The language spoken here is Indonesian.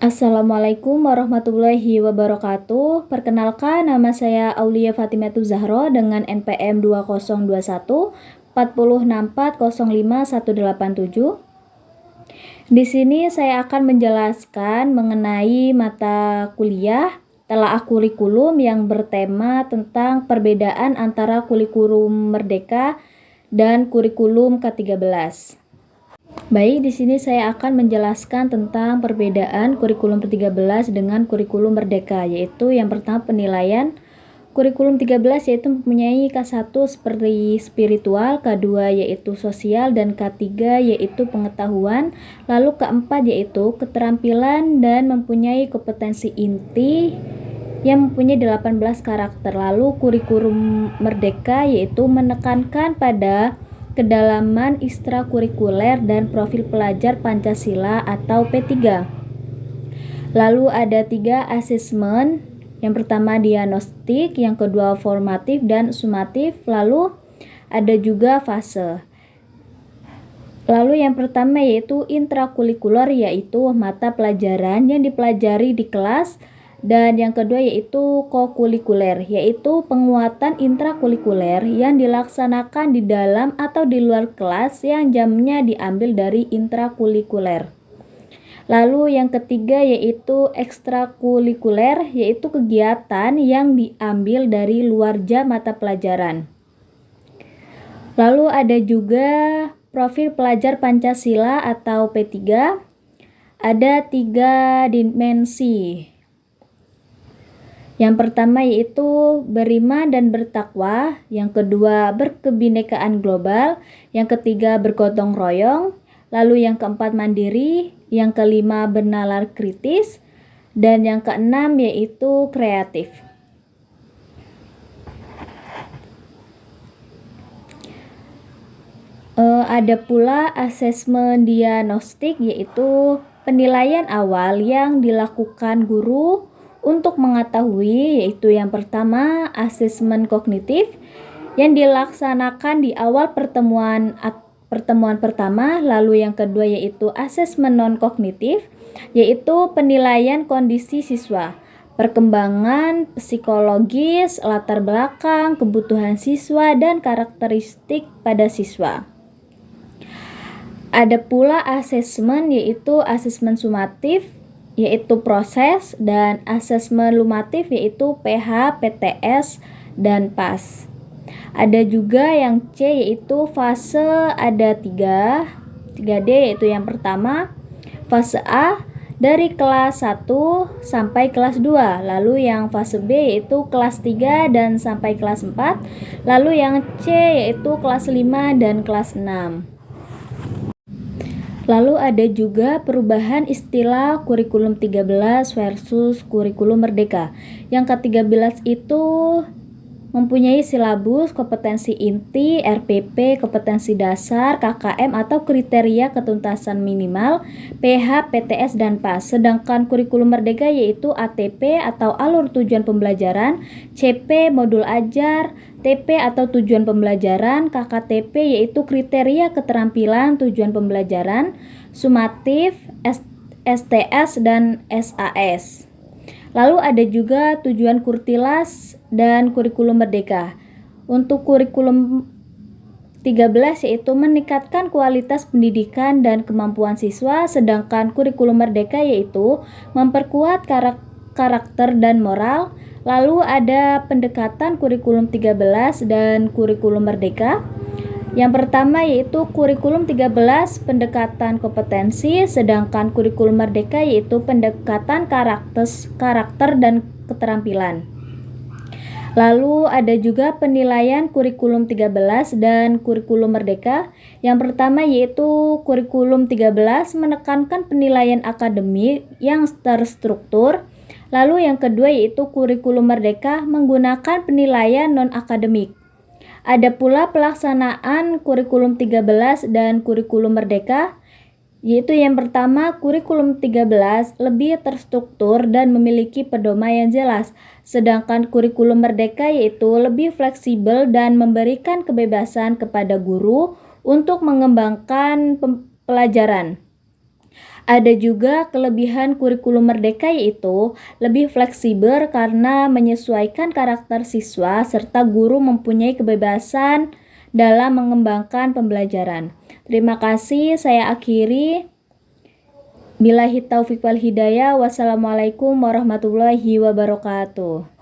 Assalamualaikum warahmatullahi wabarakatuh. Perkenalkan, nama saya Aulia Fatimatu Zahro dengan NPM 2021 40640518. Di sini saya akan menjelaskan mengenai mata kuliah telaah kurikulum yang bertema tentang perbedaan antara kurikulum Merdeka dan kurikulum K13. Baik, di sini saya akan menjelaskan tentang perbedaan kurikulum 13 dengan kurikulum Merdeka, yaitu yang pertama penilaian. Kurikulum 13 yaitu mempunyai K1 seperti spiritual, K2 yaitu sosial, dan K3 yaitu pengetahuan. Lalu K4 yaitu keterampilan dan mempunyai kompetensi inti yang mempunyai 18 karakter. Lalu kurikulum Merdeka yaitu menekankan pada kedalaman ekstrakurikuler dan profil pelajar Pancasila atau P3. Lalu ada 3 asesmen. Yang pertama diagnostik, yang kedua formatif dan sumatif, lalu ada juga fase. Lalu yang pertama yaitu intrakurikuler, yaitu mata pelajaran yang dipelajari di kelas, dan yang kedua yaitu kokurikuler, yaitu penguatan intrakurikuler yang dilaksanakan di dalam atau di luar kelas yang jamnya diambil dari intrakurikuler. Lalu yang ketiga yaitu ekstrakurikuler, yaitu kegiatan yang diambil dari luar jam mata pelajaran. Lalu ada juga profil pelajar Pancasila atau P3. Ada 3 dimensi. Yang pertama yaitu beriman dan bertakwa, yang kedua berkebinekaan global, yang ketiga bergotong royong, lalu yang keempat mandiri, yang kelima bernalar kritis, dan yang keenam yaitu kreatif. Ada pula asesmen diagnostik, yaitu penilaian awal yang dilakukan guru untuk mengetahui, yaitu yang pertama asesmen kognitif yang dilaksanakan di awal pertemuan pertama, lalu yang kedua yaitu asesmen non-kognitif, yaitu penilaian kondisi siswa, perkembangan psikologis, latar belakang, kebutuhan siswa, dan karakteristik pada siswa. Ada pula asesmen yaitu asesmen sumatif, yaitu proses, dan asesmen lumatif yaitu PH, PTS, dan PAS. Ada juga yang C yaitu fase, ada 3D, yaitu yang pertama fase A dari kelas 1 sampai kelas 2, lalu yang fase B yaitu kelas 3 dan sampai kelas 4, lalu yang C yaitu kelas 5 dan kelas 6. Lalu ada juga perubahan istilah kurikulum 13 versus kurikulum Merdeka. Yang ke-13 itu mempunyai silabus, kompetensi inti, RPP, kompetensi dasar, KKM atau kriteria ketuntasan minimal, PH, PTS, dan PAS. Sedangkan kurikulum Merdeka yaitu ATP atau alur tujuan pembelajaran, CP modul ajar, TP atau tujuan pembelajaran, KKTP yaitu kriteria keterampilan tujuan pembelajaran, sumatif, STS, dan SAS. Lalu ada juga tujuan kurtilas dan kurikulum Merdeka. Untuk kurikulum 13 yaitu meningkatkan kualitas pendidikan dan kemampuan siswa, sedangkan kurikulum Merdeka yaitu memperkuat karakter dan moral. Lalu ada pendekatan kurikulum 13 dan kurikulum Merdeka. Yang pertama yaitu kurikulum 13 pendekatan kompetensi, sedangkan kurikulum Merdeka yaitu pendekatan karakter dan keterampilan. Lalu ada juga penilaian kurikulum 13 dan kurikulum Merdeka. Yang pertama yaitu kurikulum 13 menekankan penilaian akademik yang terstruktur. Lalu yang kedua yaitu kurikulum Merdeka menggunakan penilaian non-akademik. Ada pula pelaksanaan kurikulum 13 dan kurikulum Merdeka, yaitu yang pertama kurikulum 13 lebih terstruktur dan memiliki pedoman yang jelas, sedangkan kurikulum Merdeka yaitu lebih fleksibel dan memberikan kebebasan kepada guru untuk mengembangkan pelajaran. Ada juga kelebihan kurikulum merdeka, yaitu lebih fleksibel karena menyesuaikan karakter siswa serta guru mempunyai kebebasan dalam mengembangkan pembelajaran. Terima kasih, saya akhiri. Billahi taufiq wal hidayah. Wassalamualaikum warahmatullahi wabarakatuh.